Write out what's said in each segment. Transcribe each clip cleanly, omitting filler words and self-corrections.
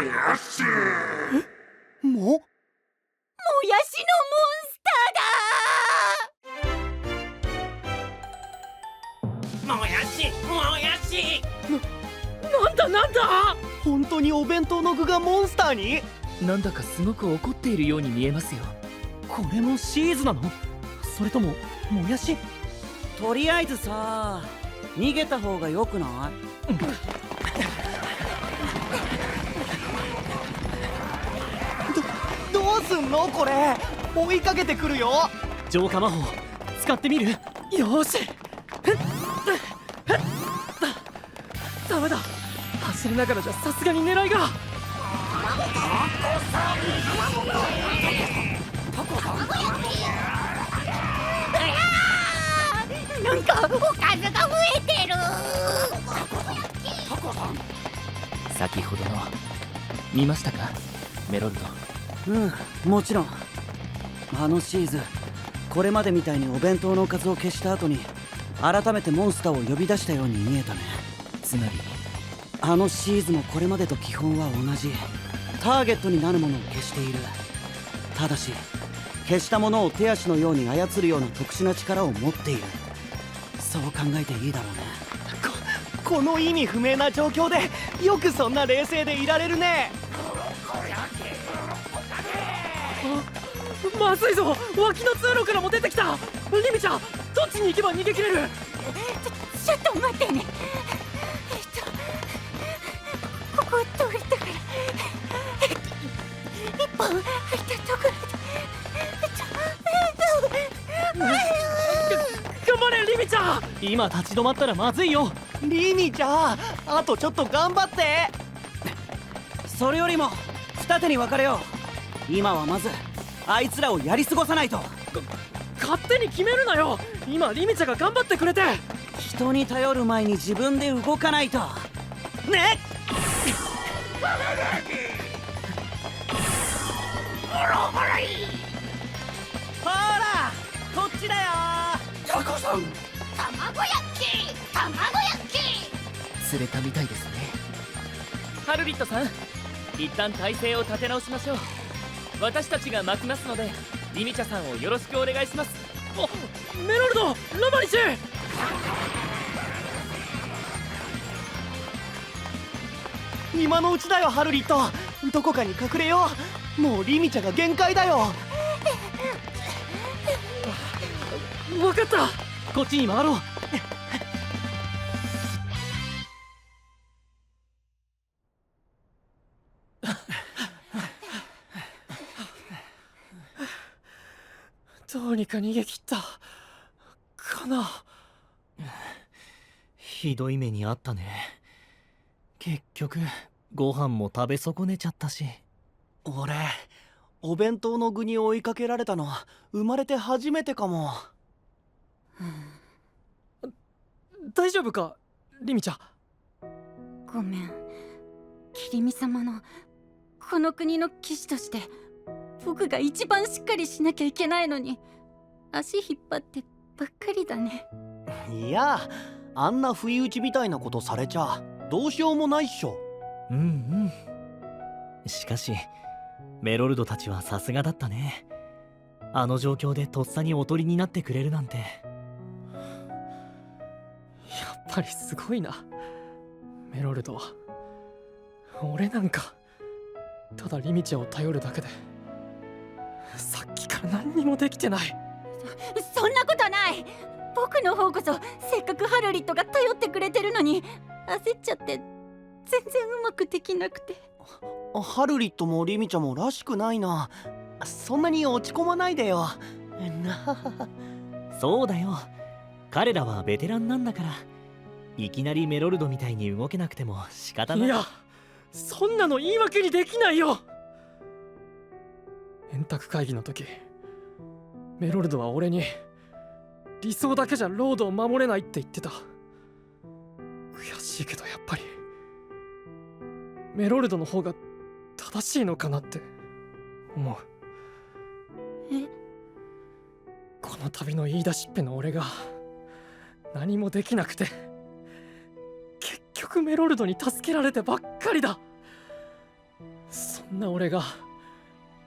やしもやしのモンスターだ。もやしもやし。なんだ本当にお弁当の具がモンスターに？なんだかすごく怒っているように見えますよ。これもシーズなの？それとももやし？とりあえずさ、逃げた方がよくない？どうすんのこれ？追いかけてくるよ。浄化魔法使ってみる？よーし。ダメだ、走りながらじゃさすがに狙いが。なんかおかずが増えてる。先ほどの見ましたか、メロルド？もちろん。あのシーズ、これまでみたいにお弁当の数を消した後に改めてモンスターを呼び出したように見えたね。つまりあのシーズもこれまでと基本は同じ。ターゲットになるものを消している。ただし消したものを手足のように操るような特殊な力を持っている。そう考えていいだろうね。この意味不明な状況でよくそんな冷静でいられるね。まずいぞ、脇の通路からも出てきた。リミちゃん、どっちに行けば逃げ切れる？ちょっと待ってね。ここを通りたから一本入ったところで。頑張れリミちゃん、今立ち止まったらまずいよ。リミちゃん、あとちょっと頑張って。それよりも二手に分かれよう。今はまずあいつらをやり過ごさないと。勝手に決めるなよ。今リミちゃんが頑張ってくれて。人に頼る前に自分で動かないとね。ほらこっちだよ。タコさん、卵焼き釣れたみたいですね。ハルリットさん、一旦体勢を立て直しましょう。私たちが巻きますのでリミチャさんをよろしくお願いします。メロルド、ラマリシュ。今のうちだよハルリット。どこかに隠れよう。もうリミチャが限界だよ。分かった、こっちに回ろう。どうにか逃げ切ったかな。ひどい目にあったね。結局ご飯も食べ損ねちゃったし。俺お弁当の具に追いかけられたの生まれて初めてかも。大丈夫かリミちゃん？ごめん、キリミ様のこの国の騎士として僕が一番しっかりしなきゃいけないのに足引っ張ってばっかりだね。いや、あんな不意打ちみたいなことされちゃどうしようもないっしょ。しかしメロルドたちはさすがだったね。あの状況でとっさにおとりになってくれるなんて。やっぱりすごいなメロルドは。俺なんかただリミちゃんを頼るだけでさっきから何にもできてない。そんなことない。僕の方こそせっかくハルリットが頼ってくれてるのに焦っちゃって全然うまくできなくて。ハルリットもリミちゃんもらしくないな。そんなに落ち込まないでよ。そうだよ、彼らはベテランなんだから。いきなりメロルドみたいに動けなくても仕方ない。いや、そんなの言い訳にできないよ。円卓会議の時メロルドは俺に理想だけじゃロードを守れないって言ってた。悔しいけどやっぱりメロルドの方が正しいのかなって思う。この旅の言い出しっぺの俺が何もできなくて結局メロルドに助けられてばっかりだ。んな俺が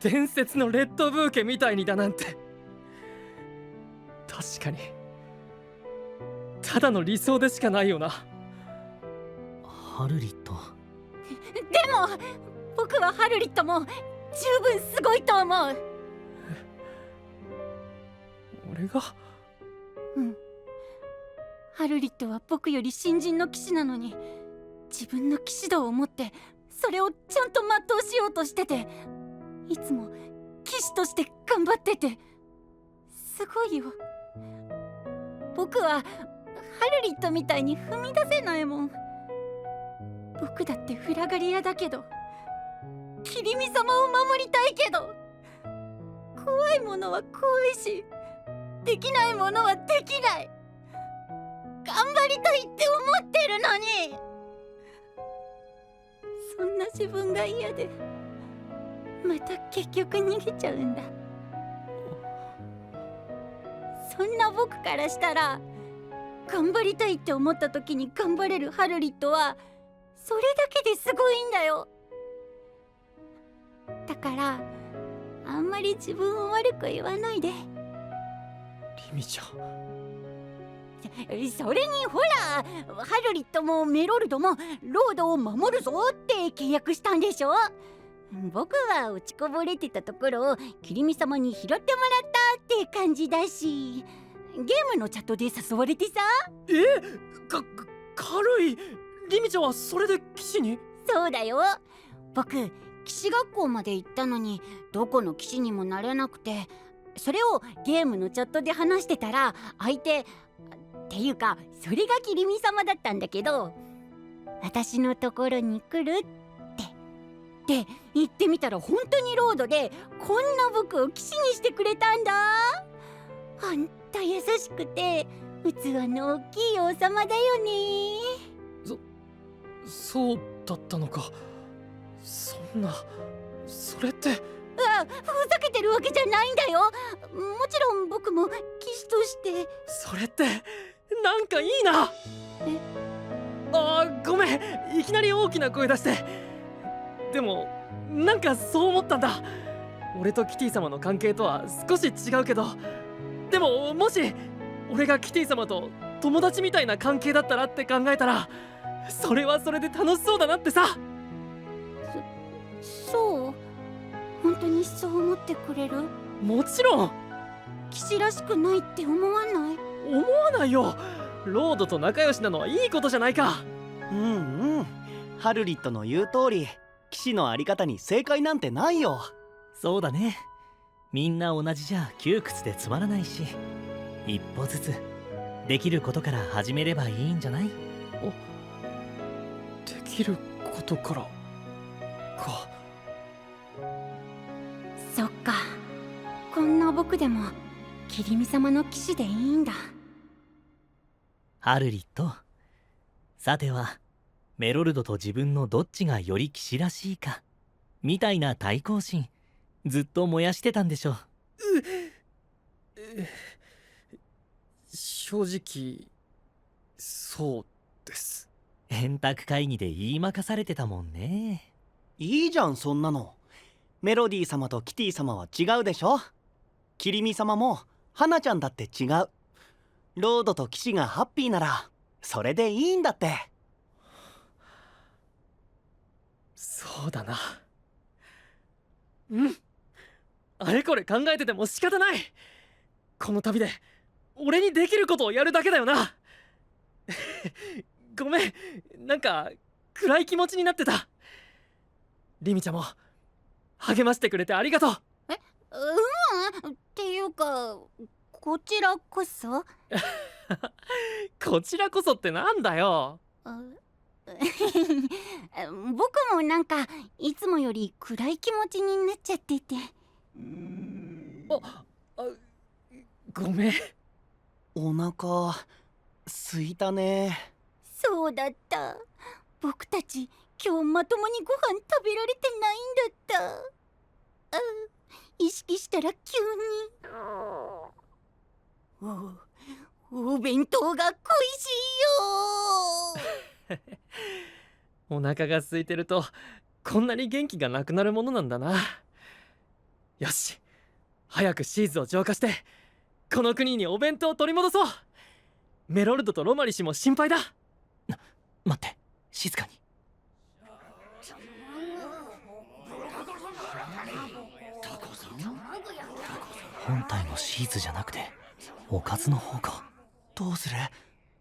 伝説のレッドブーケみたいにだなんて。確かにただの理想でしかないよな。ハルリット。でも僕はハルリットも十分すごいと思う。俺がハルリットは僕より新人の騎士なのに、自分の騎士道を持ってそれをちゃんと全うしようとしてて、いつも騎士として頑張ってて、すごいよ。僕はハルリットみたいに踏み出せないもん。僕だってフラガリアだけど、キリミ様を守りたいけど、怖いものは怖いし、できないものはできない。頑張りたいって思ってるのに、そんな自分が嫌でまた結局逃げちゃうんだ。そんな僕からしたら、頑張りたいって思った時に頑張れるハルリットはそれだけですごいんだよ。だからあんまり自分を悪く言わないで。リミちゃん、それにほら、ハルリットもメロルドもロードを守るぞって契約したんでしょ。僕は落ちこぼれてたところをキリミ様に拾ってもらったって感じだし、ゲームのチャットで誘われてさ。軽い。リミちゃんはそれで騎士に？そうだよ。僕騎士学校まで行ったのにどこの騎士にもなれなくて、それをゲームのチャットで話してたら、相手っていうかそれがキリミ様だったんだけど、私のところに来るって言ってみたら、本当にロードでこんな僕を騎士にしてくれたんだ。ほんと優しくて器の大きい王様だよね。そうだったのか。そんな、それって。ふざけてるわけじゃないんだよ。もちろん僕も騎士として。それってなんかいいな。ごめん、いきなり大きな声出して。でもなんかそう思ったんだ。俺とキティ様の関係とは少し違うけど、でももし俺がキティ様と友達みたいな関係だったらって考えたら、それはそれで楽しそうだなってさ。そう？本当にそう思ってくれる？もちろん。騎士らしくないって思わない？思わないよ。ロードと仲良しなのはいいことじゃないか。ハルリットの言う通り、騎士のあり方に正解なんてないよ。そうだね。みんな同じじゃ窮屈でつまらないし、一歩ずつできることから始めればいいんじゃない？できることからか。そっか、こんな僕でもキリミ様の騎士でいいんだ。ハルリット、さてはメロルドと自分のどっちがより騎士らしいかみたいな対抗心、ずっと燃やしてたんでしょ。正直そうです。円卓会議で言いまかされてたもんね。いいじゃんそんなの。メロディー様とキティ様は違うでしょ。キリミ様も花ちゃんだって違う。ロードと騎士がハッピーならそれでいいんだって。そうだな。あれこれ考えてても仕方ない。この旅で俺にできることをやるだけだよな。ごめん、なんか暗い気持ちになってた。リミちゃんも励ましてくれてありがとう。っていうか、こちらこそ。こちらこそってなんだよ。僕もなんかいつもより暗い気持ちになっちゃってて。ごめん。お腹すいたね。そうだった。僕たち今日まともにご飯食べられてないんだった。意識したら急にお弁当が恋しいよ。お腹が空いてるとこんなに元気がなくなるものなんだな。よし、早くシーズを浄化してこの国にお弁当を取り戻そう。メロルドとロマリシも心配だ。待って、静かに。本体のシーズじゃなくておかずの方か。どうする？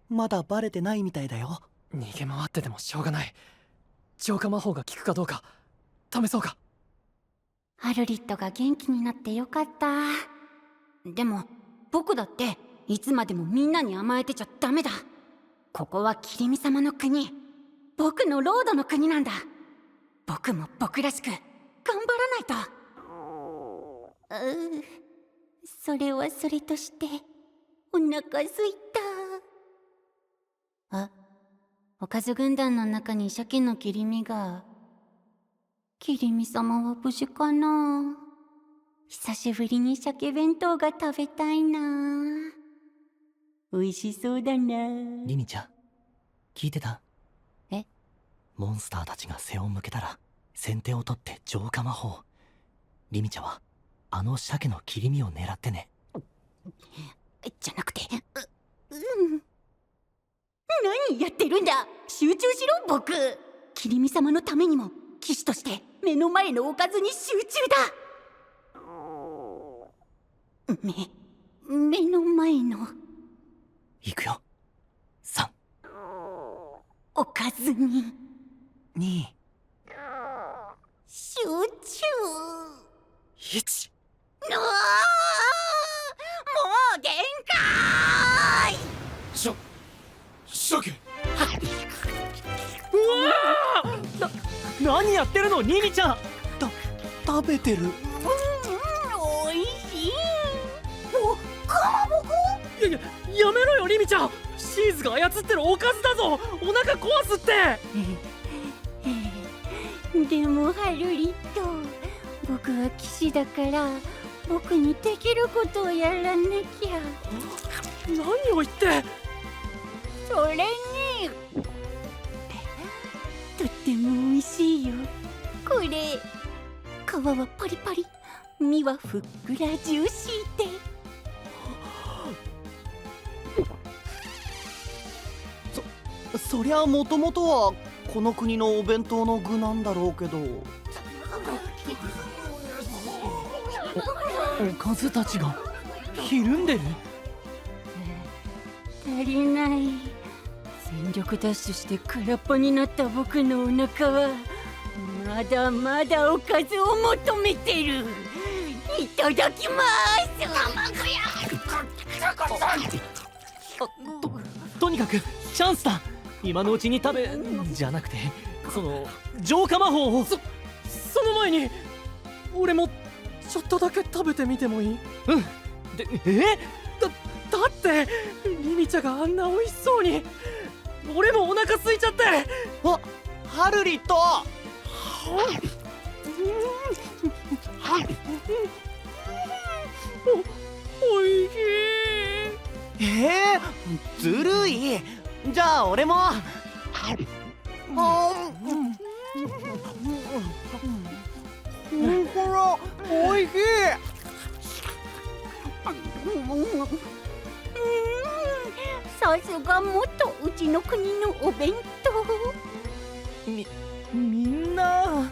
まだバレてないみたいだよ。逃げ回っててもしょうがない。浄化魔法が効くかどうか試そうか。ハルリットが元気になってよかった。でも僕だっていつまでもみんなに甘えてちゃダメだ。ここはキリミ様の国、僕のロードの国なんだ。僕も僕らしく頑張らないと。それはそれとしてお腹すいた。あ、おかず軍団の中に鮭の切り身が。キリミ様は無事かな。久しぶりに鮭弁当が食べたいな。美味しそうだな。リミちゃん、聞いてた？え？モンスターたちが背を向けたら先手を取って浄化魔法。リミちゃんはあの鮭の切り身を狙ってね。じゃなくて、何やってるんだ。集中しろ僕。キリミ様のためにも騎士として目の前のおかずに集中だ。目の前のいくよ。3、おかずに2、集中。1。もう限界。鮭。何やってるのリミちゃん。食べてる。おいしい。かまぼこ。やめろよリミちゃん。シーズが操ってるおかずだぞ。お腹壊すって。でもハルリット、僕は騎士だから僕にできることをやらなきゃ。何を言って。それにとっても美味しいよこれ。皮はパリパリ、身はふっくらジューシーで。そりゃもともとはこの国のお弁当の具なんだろうけど。おかずたちがひるんでる。足りない。全力ダッシュして空っぽになった僕のお腹はまだまだおかずを求めてる。いただきます。とにかくチャンスだ。今のうちに食べじゃなくてその浄化魔法を。その前に俺もちょっとだけ食べてみてもいい？うん。でだってリミちゃんがあんな美味しそうに。俺もお腹空いちゃって。あ、ハルリット。おいしい。ずるい。じゃあ俺も。これおいしい。さすが元うちの国のお弁当。みんな。